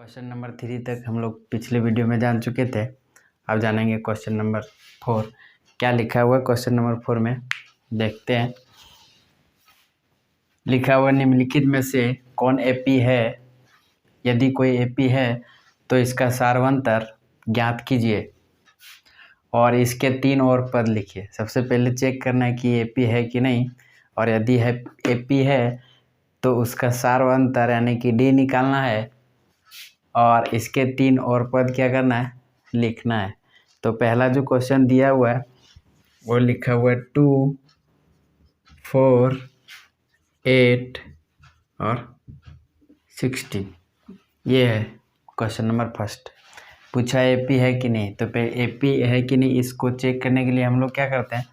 Question number 3 तक हम लोग पिछले वीडियो में जान चुके थे। अब जानेंगे क्वेश्चन नंबर 4 क्या लिखा हुआ है। क्वेश्चन नंबर 4 में देखते हैं, लिखा हुआ निम्नलिखित में से कौन एपी है। यदि कोई एपी है तो इसका सारवंतर ज्ञात कीजिए और इसके 3 और पद लिखिए। सबसे पहले चेक करना है कि एपी है कि नहीं, और यदि है एपी है तो उसका सारवंतर यानी कि डी निकालना है और इसके 3 और पद क्या करना है, लिखना है। तो पहला जो क्वेश्चन दिया हुआ है वो लिखा हुआ है 2, 4, 8 और 16। ये है क्वेश्चन नंबर फर्स्ट। पूछा एपी है कि नहीं, तो एपी है कि नहीं इसको चेक करने के लिए हम लोग क्या करते हैं,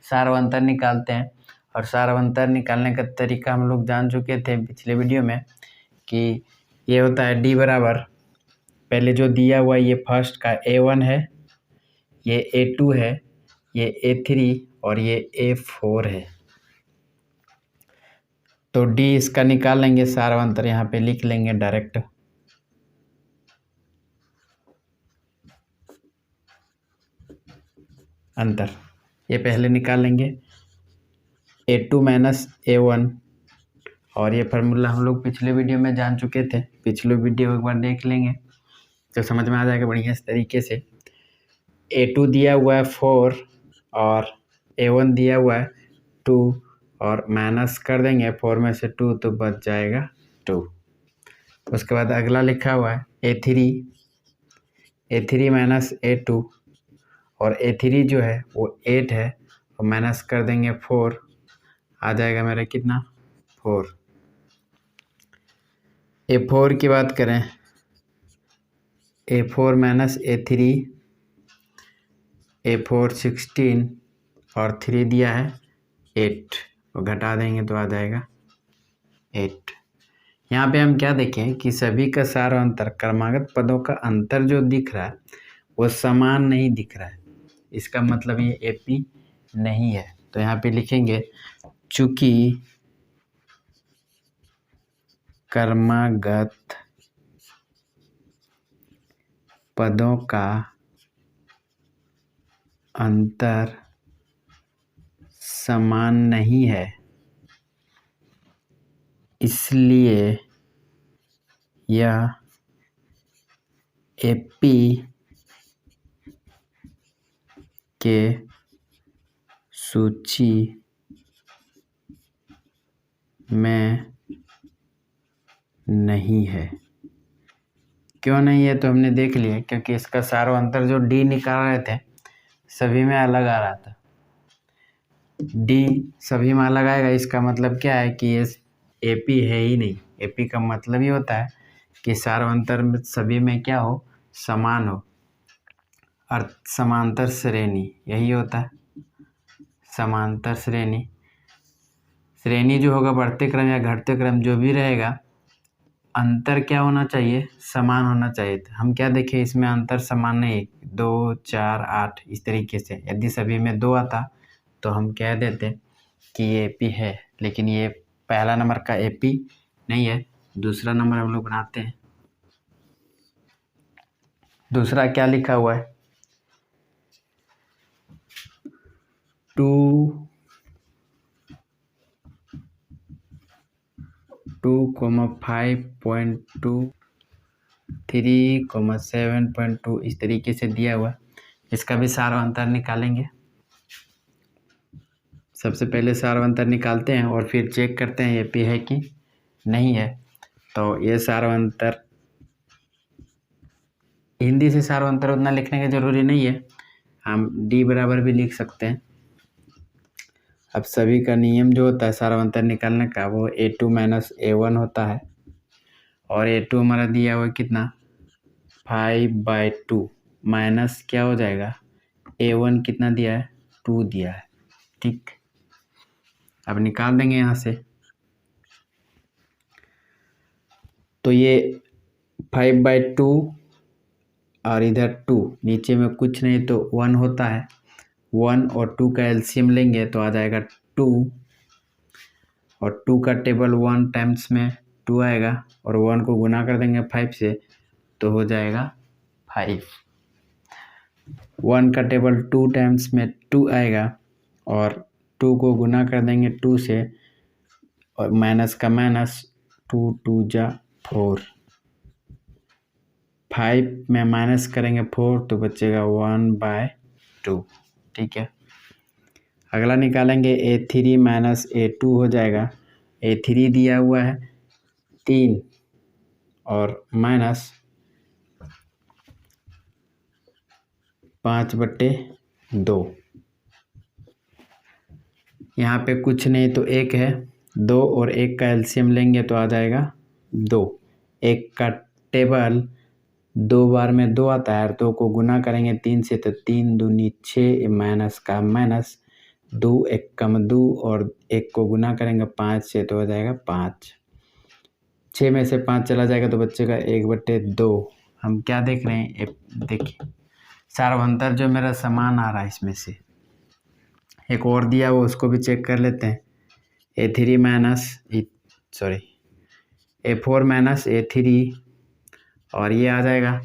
सारवंतर निकालते हैं। और सारवंतर निकालने का तरीका हम लोग जान चुके थे पिछले वीडियो में कि ये होता है डी बराबर, पहले जो दिया हुआ है ये फर्स्ट का A1 है, ये A2 है, ये A3 और ये A4 है। तो डी इसका निकाल लेंगे, सारवंतर यहाँ पे लिख लेंगे डायरेक्ट। अंतर ये पहले निकाल लेंगे, A2 माइनस A1, और ये फार्मूला हम लोग पिछले वीडियो में जान चुके थे। पिछले वीडियो एक बार देख लेंगे तो समझ में आ जाएगा बढ़िया इस तरीके से। A2 दिया हुआ है 4 और A1 दिया हुआ है 2, और माइनस कर देंगे 4 में से 2 तो बच जाएगा 2। उसके बाद अगला लिखा हुआ है A3 माइनस A2, और A3 जो है वो 8 है और माइनस कर देंगे 4, आ जाएगा मेरा कितना 4। A4 की बात करें, A4 माइनस A3, A4 16 और 3 दिया है 8, और घटा देंगे तो आ जाएगा 8। यहाँ पे हम क्या देखें कि सभी का सार अंतर, क्रमागत पदों का अंतर जो दिख रहा है वो समान नहीं दिख रहा है। इसका मतलब ये एपी नहीं है। तो यहाँ पे लिखेंगे चूंकि क्रमागत पदों का अंतर समान नहीं है, इसलिए यह एपी के सूची में नहीं है। क्यों नहीं है तो हमने देख लिया, क्योंकि इसका सारवंतर जो डी निकाल रहे थे सभी में अलग आ रहा था। डी सभी में अलग आएगा, इसका मतलब क्या है कि ये एपी है ही नहीं। एपी का मतलब ही होता है कि सारवंतर में सभी में क्या हो, समान हो, और समांतर श्रेणी यही होता है। समांतर श्रेणी, श्रेणी जो होगा बढ़ते क्रम या घटते क्रम जो भी रहेगा, अंतर क्या होना चाहिए, समान होना चाहिए। तो हम क्या देखें, इसमें अंतर समान नहीं, 2, 4, 8 इस तरीके से। यदि सभी में 2 आता तो हम कह देते कि ये एपी है, लेकिन ये पहला नंबर का एपी नहीं है। दूसरा नंबर हम लोग बनाते हैं। दूसरा क्या लिखा हुआ है, 2,5.2, 3,7.2 इस तरीके से दिया हुआ। इसका भी सारवंतर निकालेंगे। सबसे पहले सारवंतर निकालते हैं और फिर चेक करते हैं एपी है कि नहीं है। तो ये सारवंतर, हिंदी से सारवंतर उतना लिखने की ज़रूरी नहीं है, हम डी बराबर भी लिख सकते हैं। अब सभी का नियम जो होता है सारवंतर निकालने का वो A2 माइनस A1 होता है, और A2 हमारा दिया हुआ कितना 5/2 माइनस क्या हो जाएगा, A1 कितना दिया है 2 दिया है। ठीक, अब निकाल देंगे यहाँ से। तो ये 5/2 और इधर 2, नीचे में कुछ नहीं तो 1 होता है। 1 और 2 का एलसीएम लेंगे तो आ जाएगा 2, और 2 का टेबल 1 टाइम्स में 2 आएगा, और 1 को गुना कर देंगे 5 से तो हो जाएगा 5। 1 का टेबल 2 टाइम्स में 2 आएगा और 2 को गुना कर देंगे 2 से और माइनस का माइनस 2 2 जा 4। 5 में माइनस करेंगे 4 तो बचेगा 1/2। ठीक है, अगला निकालेंगे A3 माइनस A2 हो जाएगा। A3 दिया हुआ है 3 और माइनस 5/2। यहाँ पे कुछ नहीं तो 1 है, 2 और 1 का एलसीएम लेंगे तो आ जाएगा 2। 1 का टेबल 2 बार में 2 आता है, 2 को गुना करेंगे 3 से तो 3 दूनी 6 माइनस का माइनस 2 1 कम 2 और 1 को गुना करेंगे 5 से तो हो जाएगा 5। 6 में से 5 चला जाएगा तो बचेगा 1/2। हम क्या देख रहे हैं, देखिए सार्वंतर जो मेरा समान आ रहा है इसमें से एक और दिया वो उसको भी चेक कर लेते हैं। A3 minus A4 minus A3 और ये आ जाएगा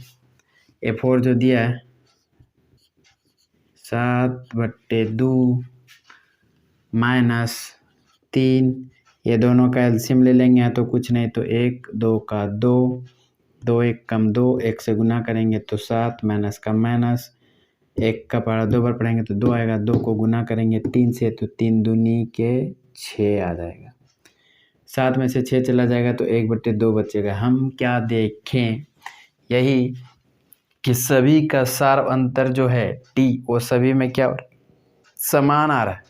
A4 जो दिया है 7/2 माइनस 3, ये दोनों का एलसीएम ले लेंगे तो कुछ नहीं तो 1 2 का 2, 2 1 कम 2, 1 से गुना करेंगे तो 7 माइनस का माइनस 1 का पारा 2 बार पढ़ेंगे तो 2 आएगा, 2 को गुना करेंगे 3 से तो 3 दूनी के 6 आ जाएगा। 7 में से 6 चला जाएगा तो 1/2 बचेगा। हम क्या देखें, यही कि सभी का सार अंतर जो है टी वो सभी में क्या समान आ रहा है,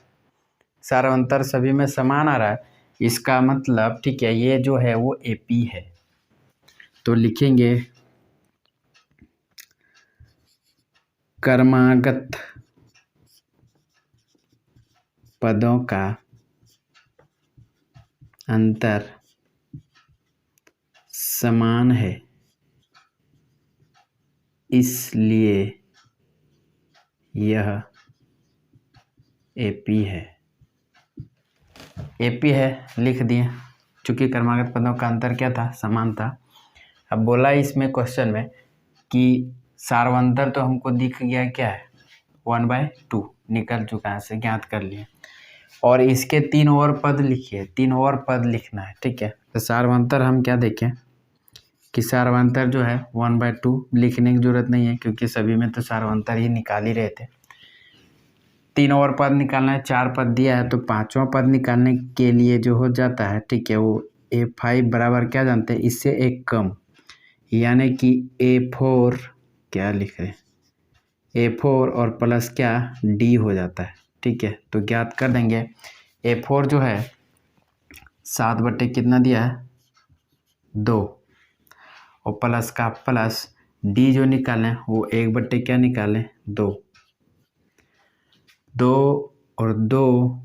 सार अंतर सभी में समान आ रहा है। इसका मतलब ठीक है ये जो है वो एपी है। तो लिखेंगे क्रमागत पदों का अंतर समान है इसलिए यह एपी है। एपी है लिख दिए, चूंकि क्रमागत पदों का अंतर क्या था, समान था। अब बोला इसमें क्वेश्चन में कि सार्वंतर तो हमको दिख गया क्या है 1/2 निकल चुका है, से ज्ञात कर लिए और इसके 3 और पद लिखिए, 3 और पद लिखना है। ठीक है, तो सार्वंतर हम क्या देखें कि सार्वंतर जो है 1/2 लिखने की जरूरत नहीं है क्योंकि सभी में तो सार्वंतर ही निकाल ही रहे थे। 3 और पद निकालना है, 4 पद दिया है तो 5वां पद निकालने के लिए जो हो जाता है ठीक है वो A5 बराबर क्या जानते हैं, इससे एक कम, यानी कि A4 क्या लिख रहे हैं A4 और प्लस क्या D हो जाता है। ठीक है, तो ज्ञात कर देंगे A4 जो है 7 कितना दिया है 2 और प्लस का प्लस D जो निकालें वो 1 क्या निकालें 2। 2 और 2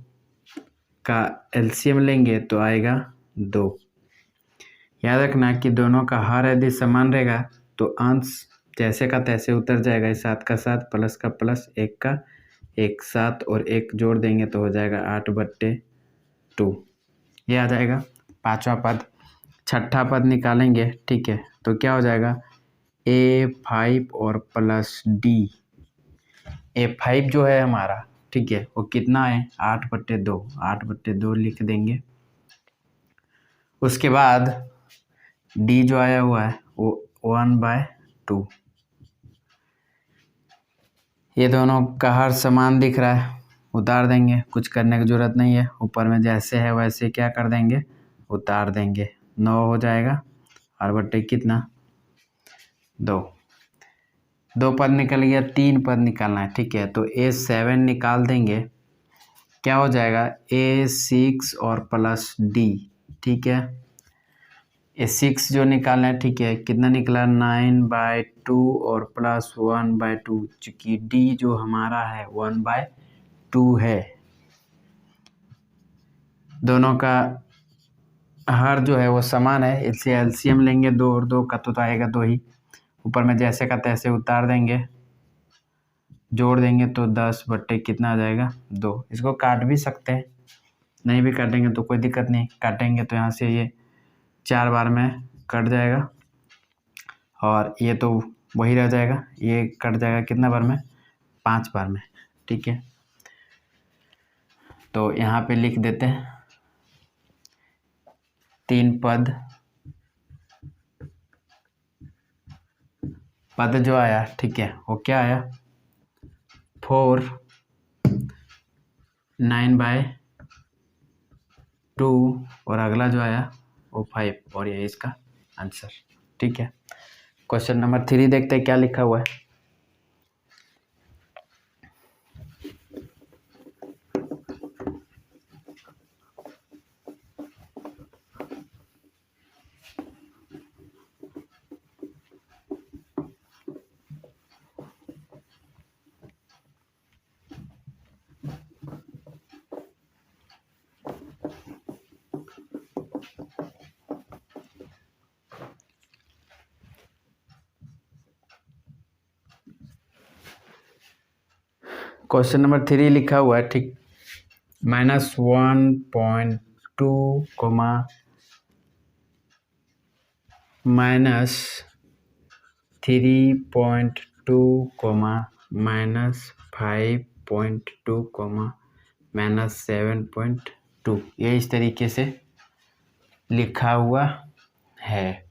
का एलसीएम लेंगे तो आएगा 2। याद रखना कि दोनों का हर यदि समान रहेगा तो अंश जैसे का तैसे उतर जाएगा, 7 का 7 प्लस का प्लस 1 का 1, 7 और 1 जोड़ देंगे तो हो जाएगा 8/2, ये आ जाएगा 5वां पद। 6ठा पद निकालेंगे ठीक है, तो क्या हो जाएगा A5 और प्लस D। A5 जो है हमारा ठीक है वो कितना है 8/2, 8/2 लिख देंगे। उसके बाद D जो आया हुआ है वो 1/2। ये दोनों का हर समान दिख रहा है, उतार देंगे, कुछ करने की जरूरत नहीं है, ऊपर में जैसे है वैसे क्या कर देंगे उतार देंगे। 9 हो जाएगा और बट्टे कितना 2। 2 पद निकल गया, 3 पद निकालना है। ठीक है, तो A7 निकाल देंगे, क्या हो जाएगा A6 और प्लस D। ठीक है, A6 जो निकालना है ठीक है कितना निकला 9/2 और प्लस 1/2, चूँकि D जो हमारा है 1/2 है। दोनों का हर जो है वो समान है, इससे एलसीएम लेंगे 2 और 2 का तो आएगा 2 ही, ऊपर में जैसे का तैसे उतार देंगे, जोड़ देंगे तो 10/, कितना आ जाएगा 2। इसको काट भी सकते हैं, नहीं भी काटेंगे तो कोई दिक्कत नहीं, काटेंगे तो यहाँ से ये 4 बार में कट जाएगा और ये तो वही रह जाएगा, ये कट जाएगा कितना बार में, 5 बार में। ठीक है, तो यहाँ पे लिख देते हैं 3 पद जो आया, ठीक है, वो क्या आया, 4 9/2 और अगला जो आया वो 5 और ये इसका आंसर। ठीक है, क्वेश्चन नंबर 3 देखते हैं क्या लिखा हुआ है। क्वेश्चन नंबर 3 लिखा हुआ है, ठीक, -1.2 -3.2 -5.2 -7.2, ये इस तरीके से लिखा हुआ है।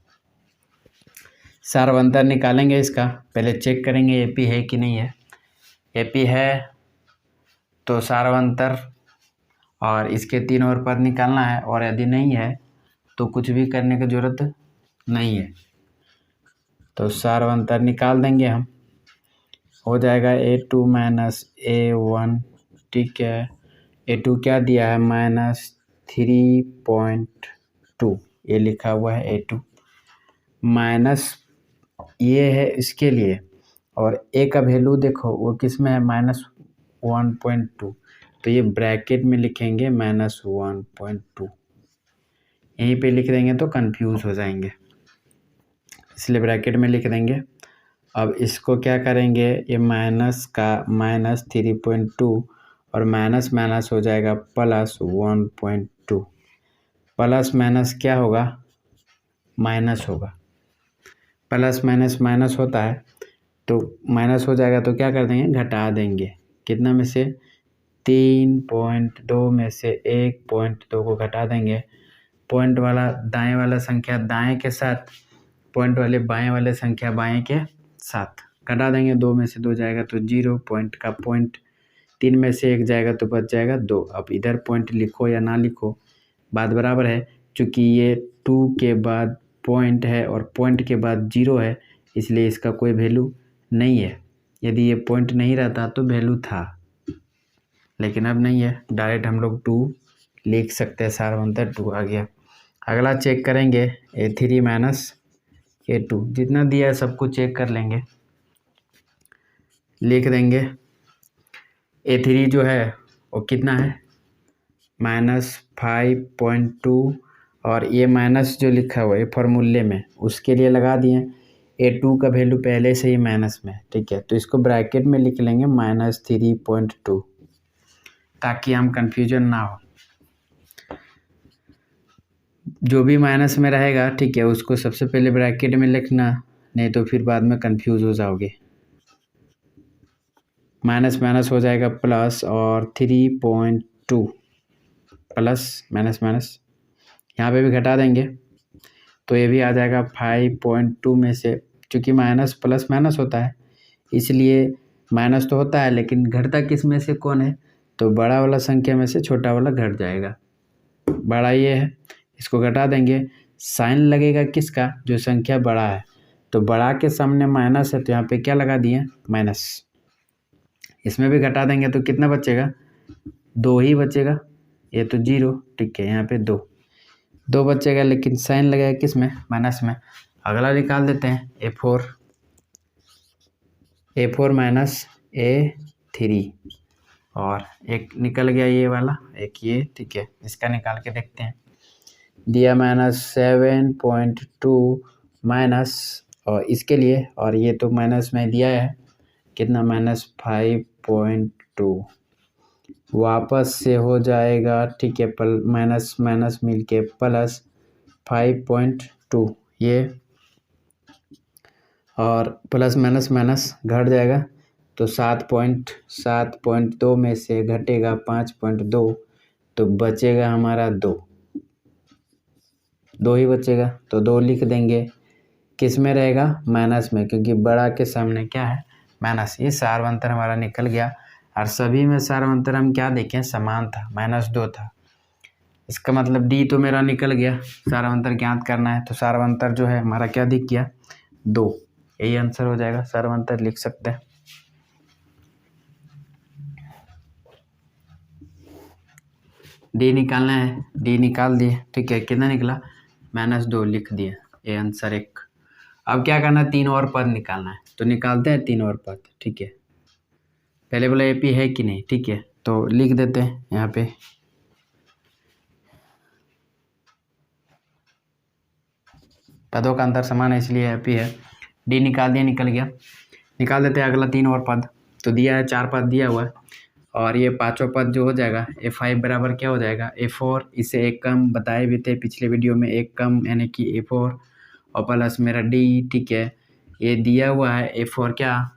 सारवंतर निकालेंगे इसका, पहले चेक करेंगे एपी है कि नहीं है। एपी है तो सारवंतर और इसके 3 और पद निकालना है, और यदि नहीं है तो कुछ भी करने की जरूरत नहीं है। तो सारवंतर निकाल देंगे हम, हो जाएगा A2 - A1। ठीक है, A2 क्या दिया है, -3.2, ये लिखा हुआ है A2, माइनस ये है इसके लिए, और A का वैल्यू देखो वो किस में है, -1.2, तो ये ब्रैकेट में लिखेंगे -1.2, यहीं पे लिख देंगे तो कंफ्यूज हो जाएंगे, इसलिए ब्रैकेट में लिख देंगे। अब इसको क्या करेंगे, ये माइनस का -3.2 और माइनस माइनस हो जाएगा +1.2, प्लस माइनस क्या होगा, माइनस होगा, प्लस माइनस माइनस होता है तो माइनस हो जाएगा, तो क्या कर देंगे, घटा देंगे, कितना में से, 3.2 में से 1.2 को घटा देंगे, पॉइंट वाला दाएं वाला संख्या दाएं के साथ, पॉइंट वाले बाएं वाले संख्या बाएं के साथ घटा देंगे, 2 में से 2 जाएगा तो 0, पॉइंट का पॉइंट, 3 में से 1 जाएगा तो बच जाएगा 2। अब इधर पॉइंट लिखो या ना लिखो बात बराबर है, क्योंकि ये 2 के बाद पॉइंट है और पॉइंट के बाद 0 है, इसलिए इसका कोई वैल्यू नहीं है। यदि ये पॉइंट नहीं रहता तो वैल्यू था, लेकिन अब नहीं है, डायरेक्ट हम लोग 2 लिख सकते हैं, सारवंतर 2 आ गया। अगला चेक करेंगे A3 - A2, जितना दिया है सबको चेक कर लेंगे, लिख देंगे। A3 जो है वो कितना है, -5.2, और ये माइनस जो लिखा हुआ है फॉर्मूले में उसके लिए लगा दिए, A2 का वैल्यू पहले से ही माइनस में, ठीक है, तो इसको ब्रैकेट में लिख लेंगे -3.2, ताकि हम कंफ्यूजन ना हो। जो भी माइनस में रहेगा, ठीक है, उसको सबसे पहले ब्रैकेट में लिखना, नहीं तो फिर बाद में कंफ्यूज हो जाओगे। माइनस माइनस हो जाएगा प्लस, और 3.2 प्लस माइनस माइनस, यहाँ पे भी घटा देंगे तो ये भी आ जाएगा 5.2 में से, चूँकि माइनस प्लस माइनस होता है इसलिए माइनस तो होता है, लेकिन घटता किस में से कौन है, तो बड़ा वाला संख्या में से छोटा वाला घट जाएगा, बड़ा ये है, इसको घटा देंगे, साइन लगेगा किसका, जो संख्या बड़ा है, तो बड़ा के सामने माइनस है तो यहाँ पे क्या लगा दिए, माइनस, इसमें भी घटा देंगे तो कितना बचेगा, 2 ही बचेगा, ये तो 0, ठीक है, यहाँ पे 2 बचेगा, लेकिन साइन लगेगा किस में, माइनस में। अगला निकाल देते हैं A4 - A3, और एक निकल गया ये वाला, एक ये, ठीक है, इसका निकाल के देखते हैं। दिया -7.2 माइनस, और इसके लिए, और ये तो माइनस में दिया है कितना, -5.2, वापस से हो जाएगा, ठीक है, माइनस माइनस मिल के +5.2, ये और प्लस माइनस माइनस घट जाएगा, तो 7.2 में से घटेगा 5.2, तो बचेगा हमारा 2 ही बचेगा, तो 2 लिख देंगे। किस में रहेगा? माइनस में, क्योंकि बड़ा के सामने क्या है? माइनस। ये सारवंतर हमारा निकल गया। और सभी में सारवंतर हम क्या देखें? समान था, -2 था। इसका मतलब डी तो मेरा निकल गया। सारवंतर ज्ञात करना है, तो सारवंतर जो है हमारा क्या दिख गया? 2। यही आंसर हो जाएगा, सारवंतर लिख सकते हैं। डी निकालना है, डी निकाल दिए, ठीक है। कितना निकला? -2 लिख दिए, ये आंसर 1। अब क्या करना है? 3 और पद निकालना है, तो निकालते हैं 3 और पद, ठीक है। पहले बोला एपी है कि नहीं, ठीक है, तो लिख देते हैं यहाँ पे। पदों का अंतर समान है, इसलिए एपी है। डी निकाल दिया, निकल गया। निकाल देते हैं अगला 3 और पद। तो दिया है 4 पद दिया हुआ है, और ये 5वां पद जो हो जाएगा A5 बराबर क्या हो जाएगा? A4। इसे एक कम बताए भी थे पिछले वीडियो में, एक कम यानी कि A4 और प्लस मेरा D, ठीक है। ये दिया हुआ है A4 क्या?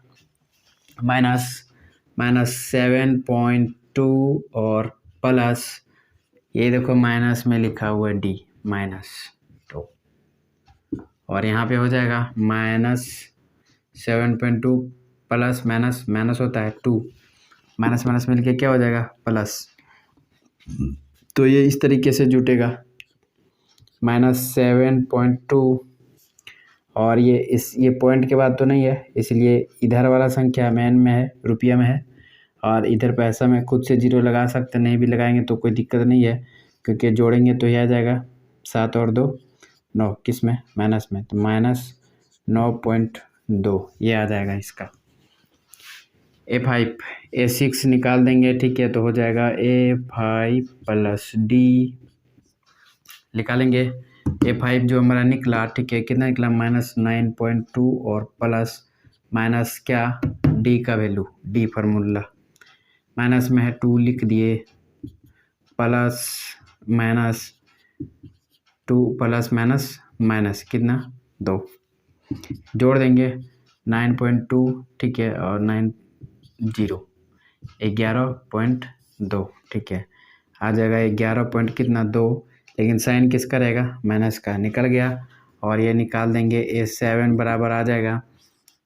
-7.2 और प्लस ये देखो माइनस में लिखा हुआ है D -2, और यहाँ पे हो जाएगा -7.2 प्लस माइनस माइनस होता है 2, माइनस माइनस मिलके क्या हो जाएगा? प्लस। तो ये इस तरीके से जुटेगा -7.2, और ये पॉइंट के बाद तो नहीं है, इसलिए इधर वाला संख्या मैन में है, रुपया में है, और इधर पैसा में खुद से 0 लगा सकते, नहीं भी लगाएंगे तो कोई दिक्कत नहीं है, क्योंकि जोड़ेंगे तो ये आ जाएगा 7 और 2 9, किस में? माइनस में, तो -9.2 ये आ जाएगा इसका। A5 A6 निकाल देंगे, ठीक है, तो हो जाएगा A5 प्लस D निकालेंगे। A5 जो हमारा निकला, ठीक है, कितना निकला? -9.2 और प्लस माइनस क्या? D का वैल्यू, D फार्मूला, माइनस में है 2 लिख दिए, प्लस -2 प्लस माइनस माइनस कितना? 2 जोड़ देंगे 9.2, ठीक है, और 11.2, ठीक है, आ जाएगा 11 पॉइंट कितना? 2, लेकिन साइन किसका रहेगा? माइनस का, निकल गया। और ये निकाल देंगे A7 बराबर आ जाएगा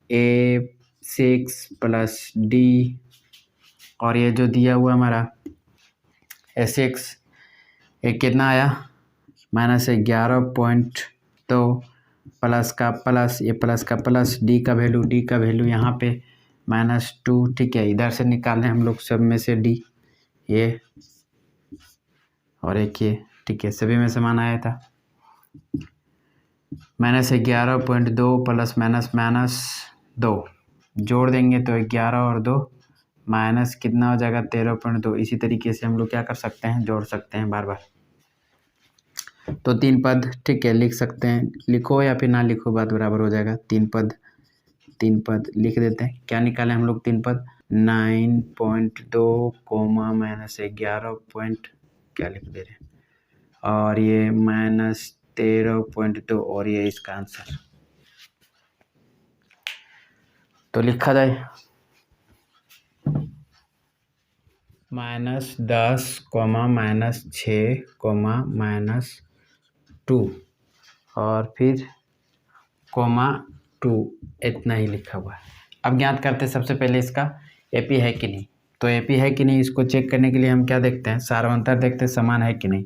A6 प्लस D, और ये जो दिया हुआ हमारा A6 एक कितना आया? -11.2 प्लस का प्लस, ये प्लस का प्लस, D का वैल्यू यहाँ पे -2, ठीक है। इधर से निकालें हम लोग सब में से D, ये और एक ये, ठीक है, सभी में समान आया था। -11.2 प्लस माइनस 2 जोड़ देंगे तो 11 और 2 माइनस कितना हो जाएगा? 13.2। इसी तरीके से हम लोग क्या कर सकते हैं? जोड़ सकते हैं बार बार। तो 3 पद, ठीक है, लिख सकते हैं, लिखो या फिर ना लिखो बात बराबर हो जाएगा। 3 पद लिख देते हैं। क्या निकाले हम लोग? 3 पद 9.2 -11 पॉइंट क्या लिख दे रहे हैं, और ये -13.2, और ये इसका आंसर। तो लिखा जाए -10, -6, -2 और फिर -2, इतना ही लिखा हुआ है। अब ज्ञात करते हैं सबसे पहले इसका एपी है कि नहीं। तो एपी है कि नहीं, इसको चेक करने के लिए हम क्या देखते हैं? सारवंतर देखते हैं, समान है कि नहीं।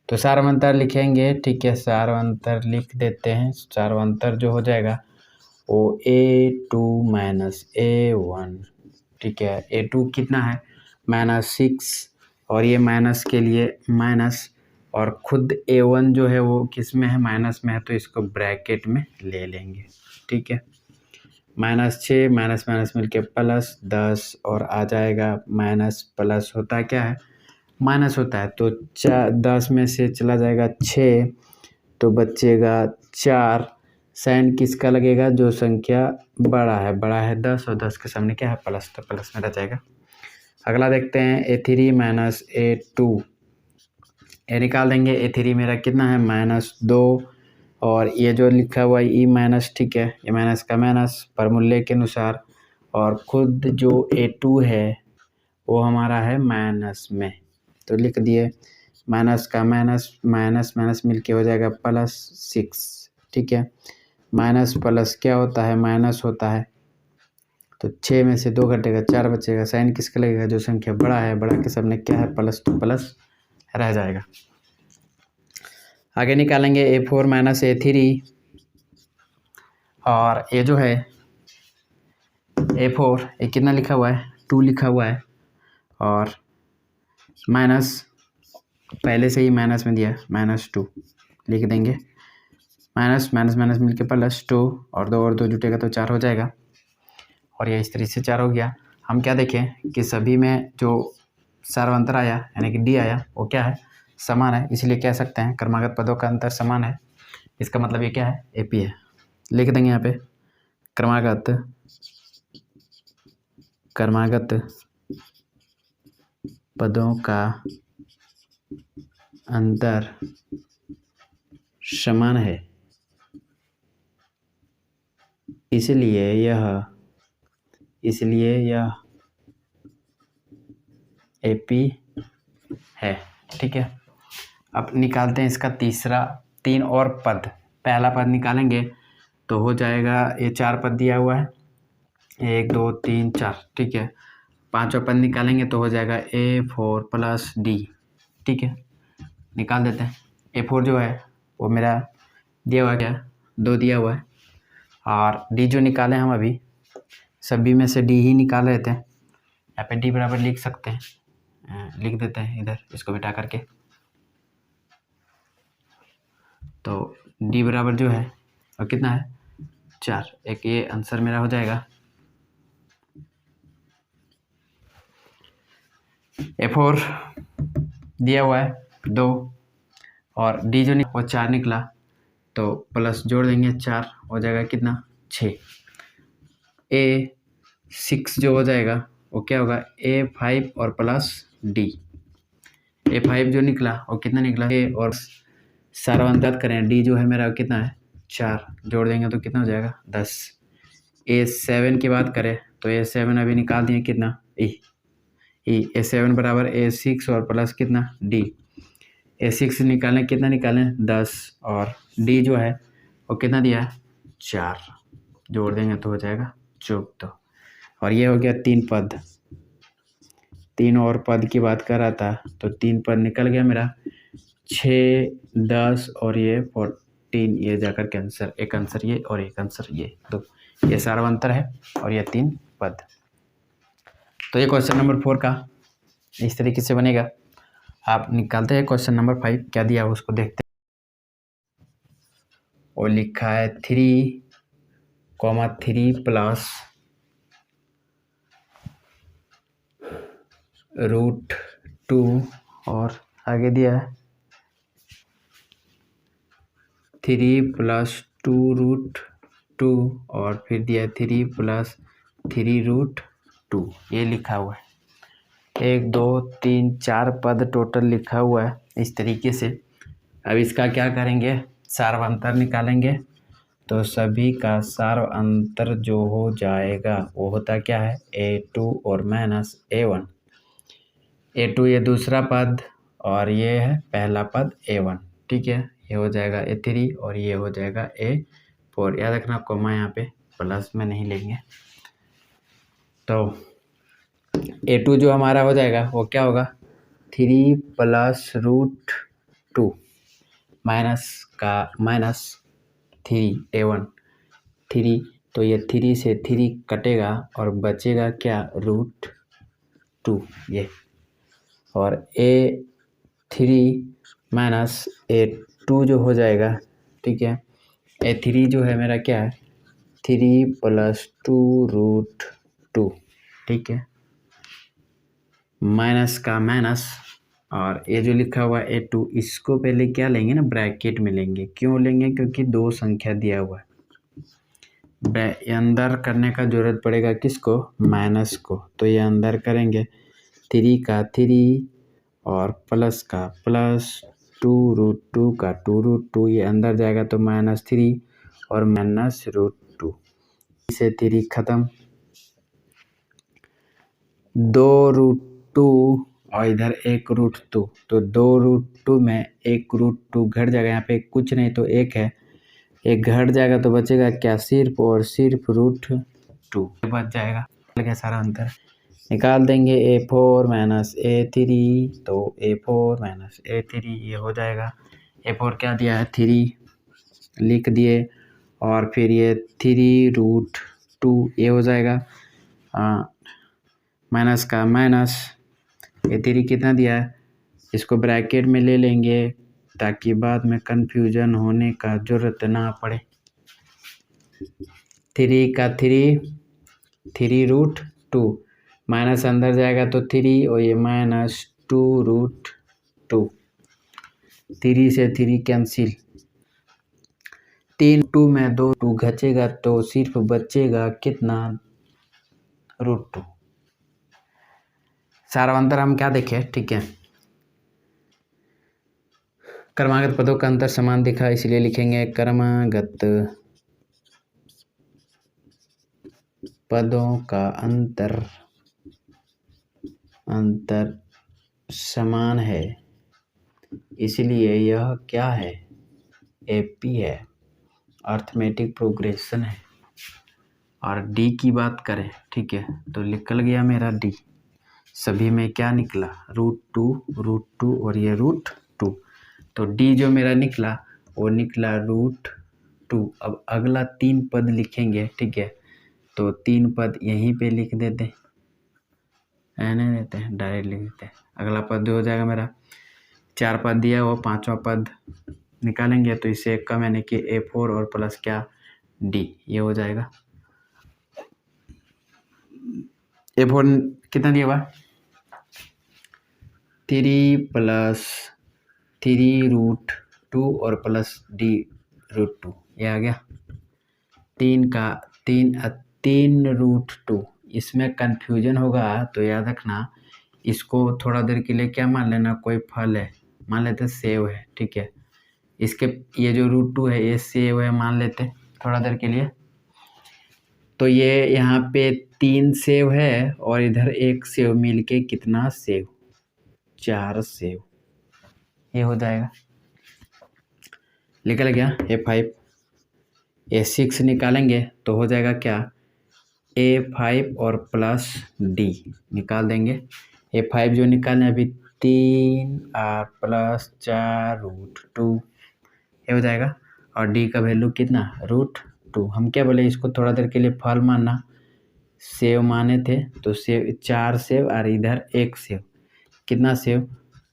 तो सारवंतर लिखेंगे, ठीक है, सारवंतर लिख देते हैं। सारवंतर जो हो जाएगा वो A2 -A1, ठीक है। A2 कितना है? -6, और ये माइनस के लिए माइनस, और खुद A1 जो है वो किस में है? माइनस में है, तो इसको ब्रैकेट में ले लेंगे, ठीक है। -6 माइनस माइनस मिलके प्लस 10, और आ जाएगा माइनस प्लस होता क्या है? माइनस होता है, तो 10 में से चला जाएगा 6, तो बचेगा 4। साइन किसका लगेगा? जो संख्या बड़ा है 10, और 10 के सामने क्या है? प्लस, तो प्लस में रह जाएगा। अगला देखते हैं A3 -A2, ये निकाल देंगे। A3 मेरा कितना है? -2 और ये जो लिखा हुआ है ई माइनस, ठीक है, ये माइनस का माइनस फॉर्मूले के अनुसार, और खुद जो A2 है वो हमारा है माइनस में, तो लिख दिए माइनस का माइनस, माइनस माइनस मिलके हो जाएगा +6, ठीक है। माइनस प्लस क्या होता है, माइनस होता है, तो 6 में से 2 घटेगा 4 बचेगा, साइन किसका लगेगा, जो संख्या बड़ा है, बड़ा के सामने क्या है प्लस, तो प्लस रह जाएगा। आगे निकालेंगे A4 माइनस A3, और ये जो है A4 ये कितना लिखा हुआ है, 2 लिखा हुआ है, और माइनस पहले से ही माइनस में दिया -2 लिख देंगे, माइनस माइनस माइनस मिलके +2, और 2 जुटेगा तो 4 हो जाएगा, और ये इस तरीके से 4 हो गया। हम क्या देखें कि सभी में जो सार्वंतर आया यानी कि डी आया वो क्या है, समान है, इसलिए कह सकते हैं क्रमागत पदों का अंतर समान है। इसका मतलब ये क्या है, AP है। लिख देंगे यहाँ पे क्रमागत पदों का अंतर समान है, इसलिए यह AP है, ठीक है। अब निकालते हैं इसका तीसरा 3 और पद। पहला पद निकालेंगे तो हो जाएगा, ये 4 पद दिया हुआ है, 1 2 3 4, ठीक है। 5वां पद निकालेंगे तो हो जाएगा A4 + D, ठीक है। निकाल देते हैं। A4 जो है वो मेरा दिया हुआ क्या, 2 दिया हुआ है, और D जो निकाले हम अभी सभी में से D ही निकाल रहे थे, यहाँ पे D बराबर लिख सकते हैं, लिख देते हैं इधर इसको बिठा करके, तो D बराबर जो है और कितना है 4, एक ये आंसर मेरा हो जाएगा। A4 दिया हुआ है 2, और D जो वो 4 निकला, तो प्लस जोड़ देंगे 4 हो जाएगा कितना 6। A6 जो हो जाएगा वो क्या होगा, A5 और +D। A5 जो निकला वो कितना निकला, A और सारा अंतर करें, D जो है मेरा कितना है 4, जोड़ देंगे तो कितना हो जाएगा 10। A7 की बात करें तो A7 अभी निकाल दिए कितना, A7 बराबर A6 और प्लस कितना D। A6 निकालें, कितना निकालें 10, और D जो है वो कितना दिया है 4, जोड़ देंगे तो हो जाएगा 14। और ये हो गया 3 पद। 3 और पद की बात कर रहा था तो 3 पद निकल गया मेरा, 6 10 और ये 14, ये जाकर के आंसर, एक आंसर ये और एक आंसर ये, तो ये सार्वंतर है और ये 3 पद। तो ये क्वेश्चन नंबर 4 का इस तरीके से बनेगा। आप निकालते हैं क्वेश्चन नंबर 5 क्या दिया है उसको देखते हैं। और लिखा है 3, 3 प्लस √2, और आगे दिया है 3 + 2√2, और फिर दिया है 3 + 3√2, ये लिखा हुआ है। 1 2 3 4 पद टोटल लिखा हुआ है इस तरीके से। अब इसका क्या करेंगे, सार्वंतर निकालेंगे, तो सभी का सार्वंतर जो हो जाएगा वो होता क्या है, A2 और -A1। A2 ये दूसरा पद और ये है पहला पद A1, ठीक है। ये हो जाएगा A3 और ये हो जाएगा A4। याद रखना कोमा यहाँ पे प्लस में नहीं लेंगे। तो A2 जो हमारा हो जाएगा वो क्या होगा, 3 + √2 माइनस का माइनस 3 A1 3, तो ये 3 से 3 कटेगा और बचेगा क्या √2 ये, और A3 - A2 जो हो जाएगा, ठीक है। A3 जो है मेरा क्या है 3 + 2√2, ठीक है, माइनस का माइनस, और ये जो लिखा हुआ है A2 इसको पहले क्या लेंगे ना, ब्रैकेट में लेंगे। क्यों लेंगे, क्योंकि 2 संख्या दिया हुआ है, अंदर करने का जरूरत पड़ेगा किसको, माइनस को, तो ये अंदर करेंगे 3 का 3 और प्लस का प्लस 2√2 का 2√2 ये अंदर जाएगा तो -3 और -√2 से 3 खत्म, 2√2 और इधर 1√2 तो 2√2 में 1√2 घट जाएगा, यहाँ पे कुछ नहीं तो 1 है, 1 घट जाएगा तो बचेगा क्या, सिर्फ और सिर्फ √2 बच जाएगा। क्या सारा अंतर निकाल देंगे, A4 - A3 तो A4 - A3 ये हो जाएगा। A4 क्या दिया है 3 लिख दिए और फिर ये 3√2 ये हो जाएगा, माइनस का माइनस, ये 3 कितना दिया है इसको ब्रैकेट में ले लेंगे ताकि बाद में कंफ्यूजन होने का ज़रूरत ना पड़े। 3 का 3√2 माइनस अंदर जाएगा तो 3 और ये -2√2, 3 से 3 कैंसिल, 3 में 2 घचेगा तो सिर्फ बचेगा कितना, √2। सारा अंतर हम क्या देखें, ठीक है, क्रमागत पदों का अंतर समान दिखा इसलिए लिखेंगे क्रमागत पदों का अंतर समान है इसलिए यह क्या है, एपी है, अर्थमेटिक प्रोग्रेशन है। और डी की बात करें, ठीक है, तो निकल गया मेरा डी, सभी में क्या निकला, √2 और ये √2, तो डी जो मेरा निकला वो निकला √2। अब अगला 3 पद लिखेंगे, ठीक है, तो 3 पद यहीं पे लिख देते हैं, नहीं देते हैं, डायरेक्ट लिख देते हैं। अगला पद जो हो जाएगा मेरा 4 पद दिया वो 5वां पद निकालेंगे तो इसे कम यानी कि A4 और प्लस क्या D ये हो जाएगा। A4 कितना दिया हुआ, 3 + 3√2 और प्लस D√2 ये आ गया। 3 का 3√2, इसमें कन्फ्यूजन होगा तो याद रखना इसको थोड़ा देर के लिए क्या मान लेना, कोई फल है, मान लेते सेव है, ठीक है, इसके ये जो √2 है ये सेव है मान लेते थोड़ा देर के लिए, तो ये यहाँ पे 3 सेव है और इधर 1 सेव मिलके कितना सेव, 4 सेव ये हो जाएगा। निकल गया A5, A6 निकालेंगे तो हो जाएगा क्या, A5 और प्लस D निकाल देंगे। A5 जो निकालने अभी 3 और प्लस 4√2 ये हो जाएगा और D का वैल्यू कितना, √2। हम क्या बोले, इसको थोड़ा देर के लिए फल मानना, सेव माने थे तो सेव 4 सेव और इधर 1 सेव, कितना सेव,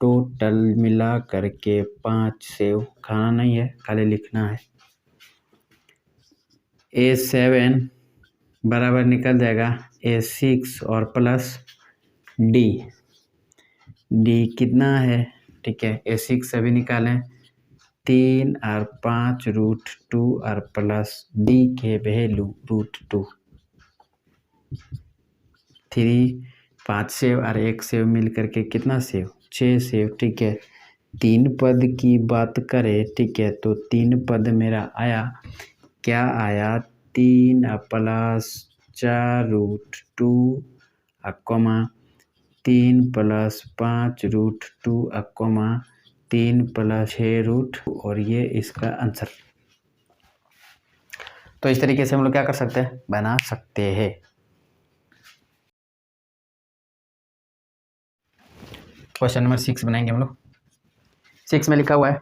टोटल मिला करके 5 सेव, खाना नहीं है खाली लिखना है। A7 बराबर निकल जाएगा A6 और प्लस D कितना है, ठीक है, A6 अभी निकालें 3 और 5√2 और प्लस D के वैल्यू √2, 3 5 सेव और 1 सेव मिल करके कितना सेव, 6 सेव, ठीक है। 3 पद की बात करें, ठीक है, तो 3 पद मेरा आया, क्या आया, 3 प्लस 4√2 कॉमा 3 + 5√2 कॉमा 3 + 6√2 और ये इसका आंसर। तो इस तरीके से हम लोग क्या कर सकते हैं, बना सकते हैं। क्वेश्चन नंबर 6 बनाएंगे हम लोग। 6 में लिखा हुआ है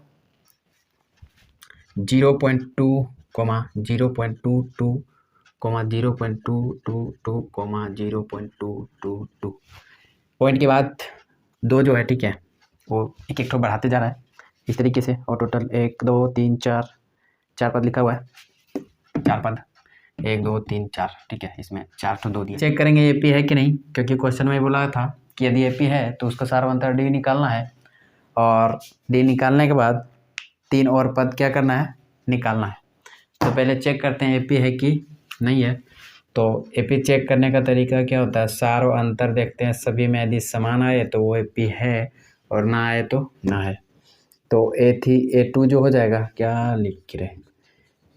0.2, 0.22, 0.222, 0.222 पॉइंट के बाद 2 जो है, ठीक है, वो एक एक ठो बढ़ाते जा रहा है इस तरीके से और टोटल 1 2 3 4 पद लिखा हुआ है, 4 पद 1 2 3 4, ठीक है, इसमें 4 तो 2 दिए। चेक करेंगे एपी है कि नहीं, क्योंकि क्वेश्चन में बोला था कि यदि एपी है तो उसका सारवंतर डी निकालना है और डी निकालने के बाद 3 और पद क्या करना है, निकालना है। तो पहले चेक करते हैं एपी है कि नहीं है। तो एपी चेक करने का तरीका क्या होता है, सार और अंतर देखते हैं, सभी में यदि समान आए तो वो एपी है और ना आए तो ना है। तो A2 जो हो जाएगा, क्या लिख रहे,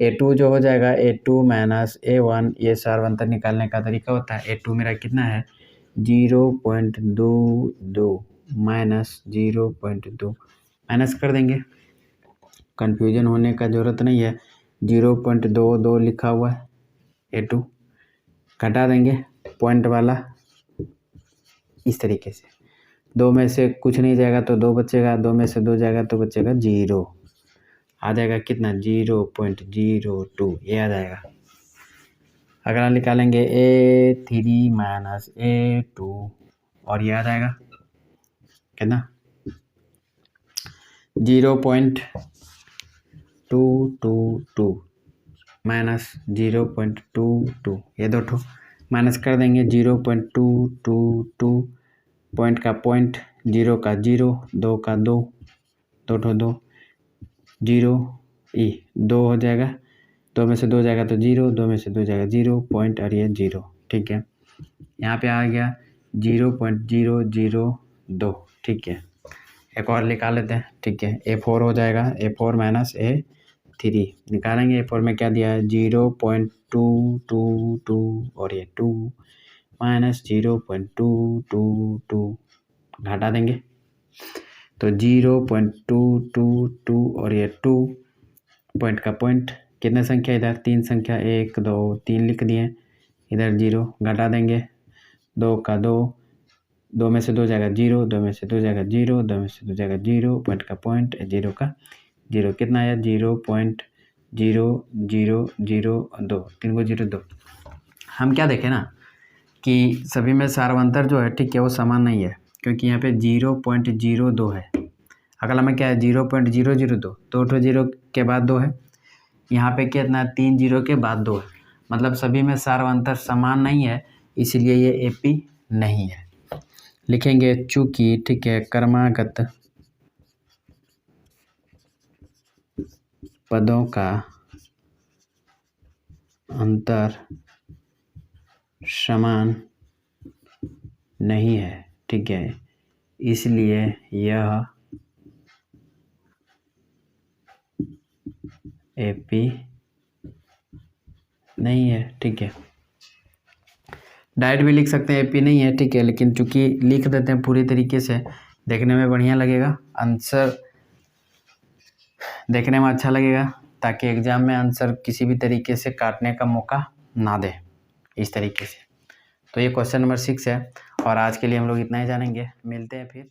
A2 जो हो जाएगा A2 माइनस A1, ये सार्वंतर निकालने का तरीका होता है। A2 मेरा कितना है 0.22 माइनस 0.2 माइनस कर देंगे, कन्फ्यूजन होने का ज़रूरत नहीं है। 0.22 लिखा हुआ है A2, घटा देंगे पॉइंट वाला इस तरीके से। 2 में से कुछ नहीं जाएगा तो 2 बचेगा, 2 में से 2 जाएगा तो बचेगा 0, आ जाएगा कितना 0.02, ये आ जाएगा। अगला निकालेंगे A3 माइनस A2 और ये आ जाएगा कितना 0.222 माइनस 0.22, ये दो ठो माइनस कर देंगे। 0.222 पॉइंट का पॉइंट, 0 का 0, 2 का 2, दो ठो 2, 0 2 हो जाएगा, 2 में से 2 जाएगा तो 0, 2 में से 2 जाएगा 0 पॉइंट और ये 0, ठीक है। यहाँ पे आ गया 0.002, ठीक है। एक और निकाल लेते हैं, ठीक है। A4 हो जाएगा, A4 माइनस A3 निकालेंगे। A4 में क्या दिया है 0.222 और ये 2 माइनस 0.222, घटा देंगे तो 0.222 और ये 2 पॉइंट का पॉइंट, कितने संख्या इधर 3 संख्या 1 2 3 लिख दिए, इधर 0 घटा देंगे, 2 का 2, 2 में से 2 जाएगा 0, 2 में से 2 जाएगा 0, 2 में से 2 जाएगा 0, पॉइंट का पॉइंट, 0 का 0, कितना आया 0.0002, 3 को 0 2। हम क्या देखें ना कि सभी में सार्वंतर जो है, ठीक है, वो समान नहीं है, क्योंकि यहाँ पे 0.02 है। अगला में क्या है 0.002, दो ठो 0 के बाद 2 है, यहाँ पे कितना 3 0 के बाद 2 है, मतलब सभी में सार्वंतर समान नहीं है, इसीलिए ये AP नहीं है। लिखेंगे चूंकि, ठीक है, क्रमागत पदों का अंतर समान नहीं है, ठीक है, इसलिए यह AP नहीं है, ठीक है। डायरेक्ट भी लिख सकते हैं AP नहीं है, ठीक है, लेकिन चूंकि लिख देते हैं पूरी तरीके से, देखने में बढ़िया लगेगा, आंसर देखने में अच्छा लगेगा, ताकि एग्जाम में आंसर किसी भी तरीके से काटने का मौका ना दे, इस तरीके से। तो ये क्वेश्चन नंबर 6 है, और आज के लिए हम लोग इतना ही जानेंगे, मिलते हैं फिर।